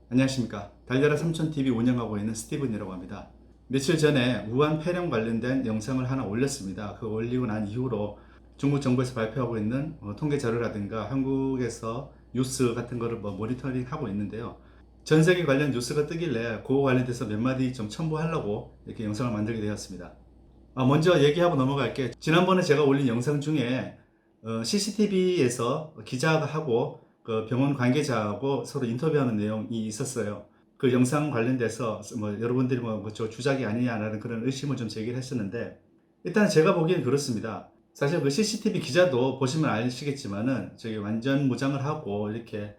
안녕하십니까. 달려라 삼촌TV 운영하고 있는 스티븐이라고 합니다. 며칠 전에 우한 폐렴 관련된 영상을 하나 올렸습니다. 그거 올리고 난 이후로 중국 정부에서 발표하고 있는 통계 자료라든가 한국에서 뉴스 같은 거를 모니터링 하고 있는데요. 전 세계 관련 뉴스가 뜨길래 그거 관련돼서 몇 마디 좀 첨부하려고 이렇게 영상을 만들게 되었습니다. 먼저 얘기하고 넘어갈게. 지난번에 제가 올린 영상 중에 CCTV에서 기자가 하고 그 병원 관계자하고 서로 인터뷰하는 내용이 있었어요. 그 영상 관련돼서 여러분들이 저 주작이 아니냐라는 그런 의심을 좀 제기를 했었는데, 일단 제가 보기엔 그렇습니다. 사실 그 CCTV 기자도 보시면 아시겠지만은 저기 완전 무장을 하고 이렇게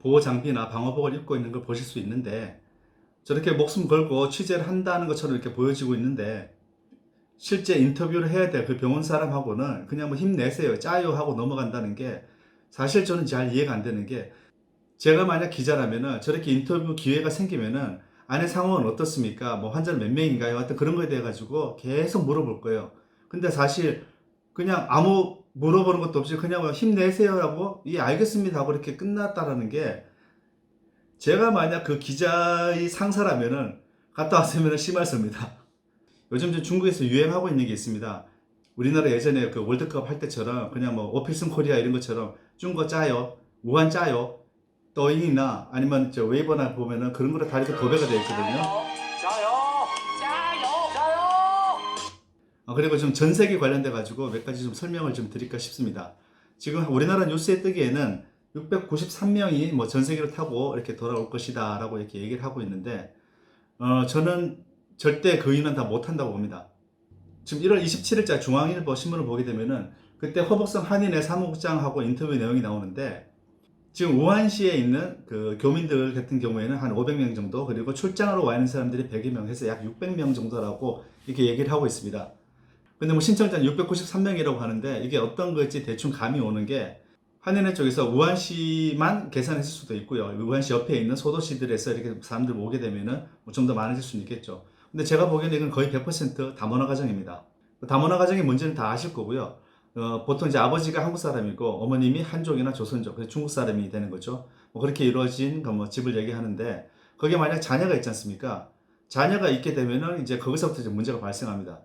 보호 장비나 방호복을 입고 있는 걸 보실 수 있는데, 저렇게 목숨 걸고 취재를 한다는 것처럼 이렇게 보여지고 있는데, 실제 인터뷰를 해야 될 그 병원 사람하고는 그냥 힘내세요, 짜요 하고 넘어간다는 게, 사실 저는 잘 이해가 안 되는 게, 제가 만약 기자라면은 저렇게 인터뷰 기회가 생기면은 안의 상황은 어떻습니까? 환자는 몇 명인가요? 하여튼 그런 거에 대해 가지고 계속 물어볼 거예요. 근데 사실 그냥 아무 물어보는 것도 없이 그냥 힘내세요라고 예 알겠습니다 하고 이렇게 끝났다라는 게, 제가 만약 그 기자의 상사라면은 갔다 왔으면 심할습니다. 요즘 중국에서 유행하고 있는 게 있습니다. 우리나라 예전에 그 월드컵 할 때처럼 그냥 오필슨 코리아 이런 것처럼 중국 짜요, 우한 짜요, 떠잉이나 아니면 저 웨이버나 보면은 그런 거로 다 이렇게 도배가 되어 있거든요. 그리고 좀 전 세계 관련돼 가지고 몇 가지 좀 설명을 좀 드릴까 싶습니다. 지금 우리나라 뉴스에 뜨기에는 693명이 전 세계를 타고 이렇게 돌아올 것이다 라고 이렇게 얘기를 하고 있는데, 저는 절대 그 인원 다 못한다고 봅니다. 지금 1월 27일자 중앙일보 신문을 보게 되면은 그때 허복성 한인회 사무국장하고 인터뷰 내용이 나오는데, 지금 우한시에 있는 그 교민들 같은 경우에는 한 500명 정도, 그리고 출장하러 와 있는 사람들이 100여 명 해서 약 600명 정도라고 이렇게 얘기를 하고 있습니다. 근데 신청자는 693명이라고 하는데, 이게 어떤 걸지 대충 감이 오는 게, 한인회 쪽에서 우한시만 계산했을 수도 있고요. 우한시 옆에 있는 소도시들에서 이렇게 사람들 오게 되면은 좀 더 많아질 수는 있겠죠. 근데 제가 보기에는 이건 거의 100% 다문화 가정입니다. 다문화 가정의 문제는 다 아실 거고요. 보통 이제 아버지가 한국 사람이고 어머님이 한족이나 조선족, 그래서 중국 사람이 되는 거죠. 그렇게 이루어진 집을 얘기하는데, 거기에 만약 자녀가 있지 않습니까? 자녀가 있게 되면은 이제 거기서부터 이제 문제가 발생합니다.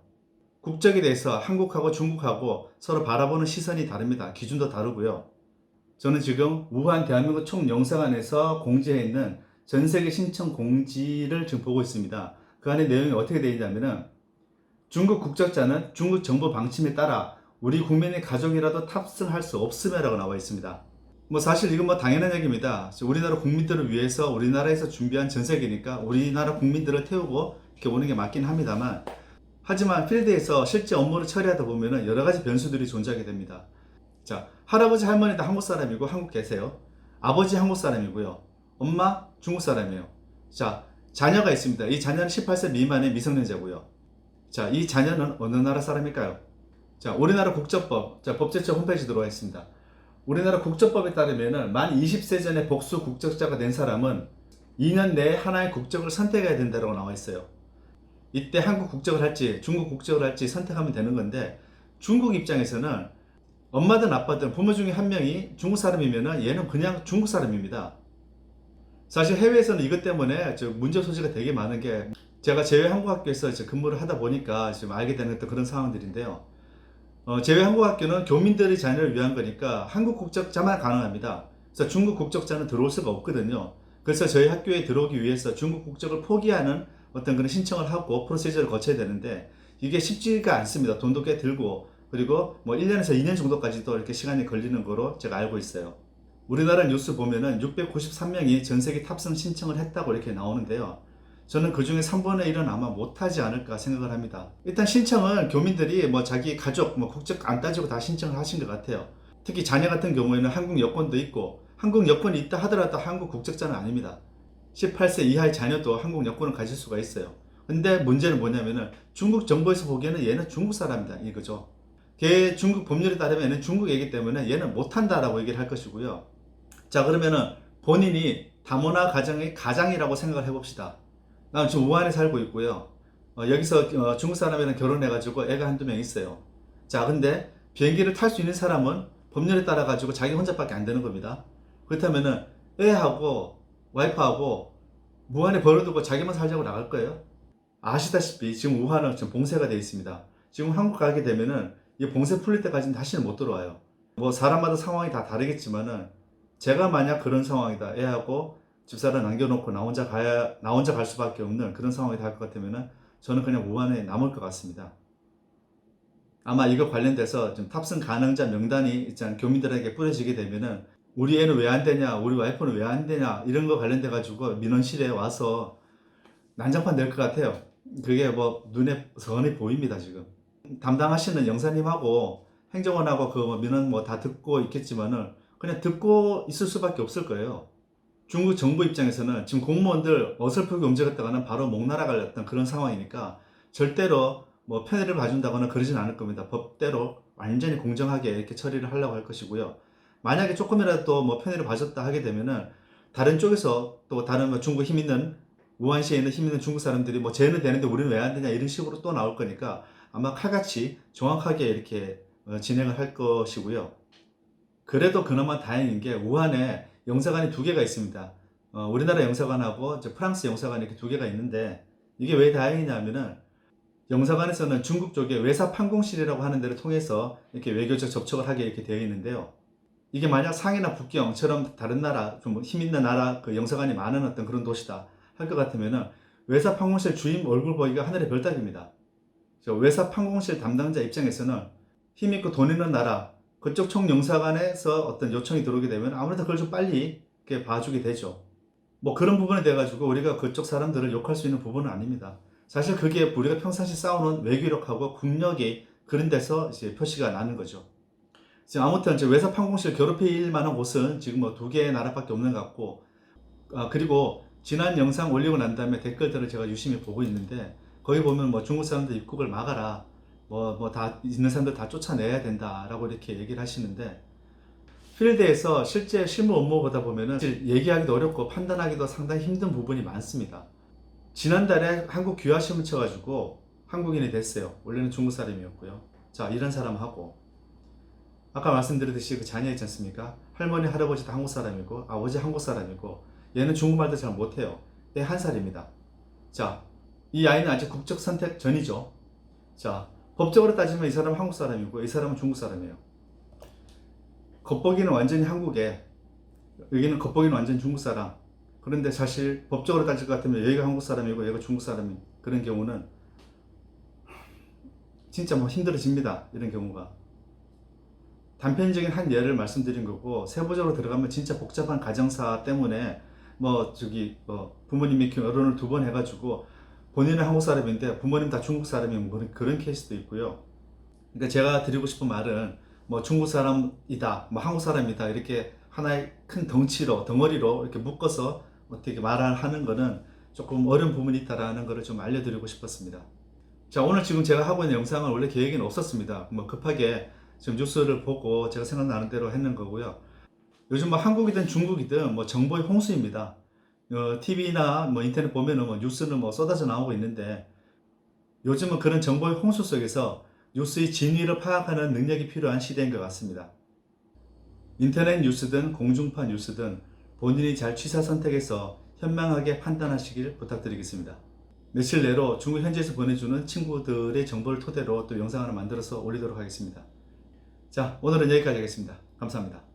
국적에 대해서 한국하고 중국하고 서로 바라보는 시선이 다릅니다. 기준도 다르고요. 저는 지금 우한 대한민국 총영사관에서 공지해 있는 전세계 신청 공지를 지금 보고 있습니다. 그 안에 내용이 어떻게 되어 있냐면은, 중국 국적자는 중국 정부 방침에 따라 우리 국민의 가족이라도 탑승할 수 없음에 라고 나와 있습니다. 사실 이건 당연한 얘기입니다. 우리나라 국민들을 위해서 우리나라에서 준비한 전세계니까 우리나라 국민들을 태우고 이렇게 오는 게 맞긴 합니다만, 하지만 필드에서 실제 업무를 처리하다 보면 여러 가지 변수들이 존재하게 됩니다. 자, 할아버지 할머니 다 한국 사람이고 한국 계세요. 아버지 한국 사람이고요. 엄마 중국 사람이에요. 자, 자녀가 있습니다. 이 자녀는 18세 미만의 미성년자고요. 자, 이 자녀는 어느 나라 사람일까요? 자, 우리나라 국적법, 자, 법제처 홈페이지 들어와 있습니다. 우리나라 국적법에 따르면은 만 20세 전에 복수 국적자가 된 사람은 2년 내에 하나의 국적을 선택해야 된다고 나와 있어요. 이때 한국 국적을 할지 중국 국적을 할지 선택하면 되는 건데, 중국 입장에서는 엄마든 아빠든 부모 중에 한 명이 중국 사람이면은 얘는 그냥 중국 사람입니다. 사실 해외에서는 이것 때문에 문제 소지가 되게 많은 게, 제가 제외한국학교에서 근무를 하다 보니까 지금 알게 되는 그런 상황들인데요. 제외한국학교는 교민들의 자녀를 위한 거니까 한국 국적자만 가능합니다. 그래서 중국 국적자는 들어올 수가 없거든요. 그래서 저희 학교에 들어오기 위해서 중국 국적을 포기하는 어떤 그런 신청을 하고 프로세저를 거쳐야 되는데, 이게 쉽지가 않습니다. 돈도 꽤 들고, 그리고 1년에서 2년 정도까지도 이렇게 시간이 걸리는 거로 제가 알고 있어요. 우리나라 뉴스 보면은 693명이 전세계 탑승 신청을 했다고 이렇게 나오는데요. 저는 그 중에 3분의 1은 아마 못하지 않을까 생각을 합니다. 일단 신청은 교민들이 자기 가족, 국적 안 따지고 다 신청을 하신 것 같아요. 특히 자녀 같은 경우에는 한국 여권도 있고, 한국 여권이 있다 하더라도 한국 국적자는 아닙니다. 18세 이하의 자녀도 한국 여권을 가질 수가 있어요. 근데 문제는 뭐냐면은 중국 정부에서 보기에는 얘는 중국 사람이다 이거죠. 걔 중국 법률에 따르면 얘는 중국 애기 때문에 얘는 못한다라고 얘기를 할 것이고요. 자, 그러면은 본인이 다문화 가정의 가장이라고 생각을 해봅시다. 난 지금 우한에 살고 있고요. 여기서 중국 사람이랑 결혼해가지고 애가 한두 명 있어요. 자, 근데 비행기를 탈 수 있는 사람은 법률에 따라 가지고 자기 혼자밖에 안 되는 겁니다. 그렇다면은 애하고 와이프하고 무한에 벌어두고 자기만 살자고 나갈 거예요? 아시다시피 지금 우한은 지금 봉쇄가 되어 있습니다. 지금 한국 가게 되면은 이 봉쇄 풀릴 때까지는 다시는 못 들어와요. 뭐 사람마다 상황이 다 다르겠지만은 제가 만약 그런 상황이다. 애하고 집사람 남겨놓고 나 혼자 갈 수밖에 없는 그런 상황이 될 것 같으면은 저는 그냥 우한에 남을 것 같습니다. 아마 이거 관련돼서 좀 탑승 가능자 명단이 일단 교민들에게 뿌려지게 되면은 우리 애는 왜 안 되냐, 우리 와이프는 왜 안 되냐 이런 거 관련돼 가지고 민원실에 와서 난장판 될 것 같아요. 그게 뭐 눈에 선이 보입니다 지금. 담당하시는 영사님하고 행정원하고 그 민원 뭐 다 듣고 있겠지만은 그냥 듣고 있을 수밖에 없을 거예요. 중국 정부 입장에서는 지금 공무원들 어설프게 움직였다가는 바로 목 날아갈 그런 상황이니까 절대로 뭐 편의를 봐준다거나 그러진 않을 겁니다. 법대로 완전히 공정하게 이렇게 처리를 하려고 할 것이고요. 만약에 조금이라도 뭐 편의를 봐줬다 하게 되면은 다른 쪽에서 또 다른 뭐 중국 힘 있는 우한시에 있는 힘 있는 중국 사람들이 뭐 쟤는 되는데 우리는 왜 안 되냐 이런 식으로 또 나올 거니까 아마 칼같이 정확하게 이렇게 진행을 할 것이고요. 그래도 그나마 다행인 게 우한에 영사관이 2개가 있습니다. 우리나라 영사관하고 프랑스 영사관이 이렇게 2개가 있는데 이게 왜 다행이냐면은 영사관에서는 중국 쪽에 외사 판공실이라고 하는 데를 통해서 이렇게 외교적 접촉을 하게 이렇게 되어 있는데요. 이게 만약 상해나 북경처럼 다른 나라, 좀 힘 있는 나라 그 영사관이 많은 어떤 그런 도시다 할 것 같으면은 외사 판공실 주임 얼굴 보기가 하늘의 별따기입니다. 외사 판공실 담당자 입장에서는 힘 있고 돈 있는 나라 그쪽 총영사관에서 어떤 요청이 들어오게 되면 아무래도 그걸 좀 빨리 이렇게 봐주게 되죠. 뭐 그런 부분에 대해 가지고 우리가 그쪽 사람들을 욕할 수 있는 부분은 아닙니다. 사실 그게 우리가 평상시 쌓아놓은 외교력하고 국력이 그런 데서 이제 표시가 나는 거죠. 지금 아무튼 이제 외사 판공실 괴롭힐 만한 곳은 지금 뭐 2개의 나라밖에 없는 것 같고, 그리고 지난 영상 올리고 난 다음에 댓글들을 제가 유심히 보고 있는데 거기 보면 뭐 중국 사람들 입국을 막아라, 뭐 다 있는 사람들 다 쫓아내야 된다라고 이렇게 얘기를 하시는데 필드에서 실제 실무 업무 보다 보면은 얘기하기도 어렵고 판단하기도 상당히 힘든 부분이 많습니다. 지난달에 한국 귀화 시험을 쳐가지고 한국인이 됐어요. 원래는 중국 사람이었고요. 자, 이런 사람하고 아까 말씀드렸듯이 그 자녀 있지 않습니까? 할머니 할아버지 다 한국 사람이고 아버지 한국 사람이고 얘는 중국말도 잘 못해요. 얘 1살입니다. 자, 이 아이는 아직 국적 선택 전이죠. 자, 법적으로 따지면 이 사람은 한국 사람이고 이 사람은 중국 사람이에요. 겉보기는 완전히 한국에, 여기는 겉보기는 완전히 중국 사람. 그런데 사실 법적으로 따질 것 같으면 여기가 한국 사람이고 여기가 중국 사람인 그런 경우는 진짜 뭐 힘들어집니다. 이런 경우가. 단편적인 한 예를 말씀드린 거고 세부적으로 들어가면 진짜 복잡한 가정사 때문에 부모님이 결혼을 2번 해가지고 본인은 한국 사람인데 부모님 다 중국 사람이면 그런 케이스도 있고요. 그러니까 제가 드리고 싶은 말은 뭐 중국 사람이다, 뭐 한국 사람이다 이렇게 하나의 큰 덩어리로 이렇게 묶어서 어떻게 말하는 거는 조금 어려운 부분이 있다라는 것을 좀 알려드리고 싶었습니다. 자, 오늘 지금 제가 하고 있는 영상은 원래 계획에는 없었습니다. 뭐 급하게 지금 뉴스를 보고 제가 생각나는 대로 했는 거고요. 요즘 뭐 한국이든 중국이든 뭐 정보의 홍수입니다. TV나 뭐 인터넷 보면은 뭐 뉴스는 뭐 쏟아져 나오고 있는데 요즘은 그런 정보의 홍수 속에서 뉴스의 진위를 파악하는 능력이 필요한 시대인 것 같습니다. 인터넷 뉴스든 공중파 뉴스든 본인이 잘 취사 선택해서 현명하게 판단하시길 부탁드리겠습니다. 며칠 내로 중국 현지에서 보내주는 친구들의 정보를 토대로 또 영상 하나 만들어서 올리도록 하겠습니다. 자, 오늘은 여기까지 하겠습니다. 감사합니다.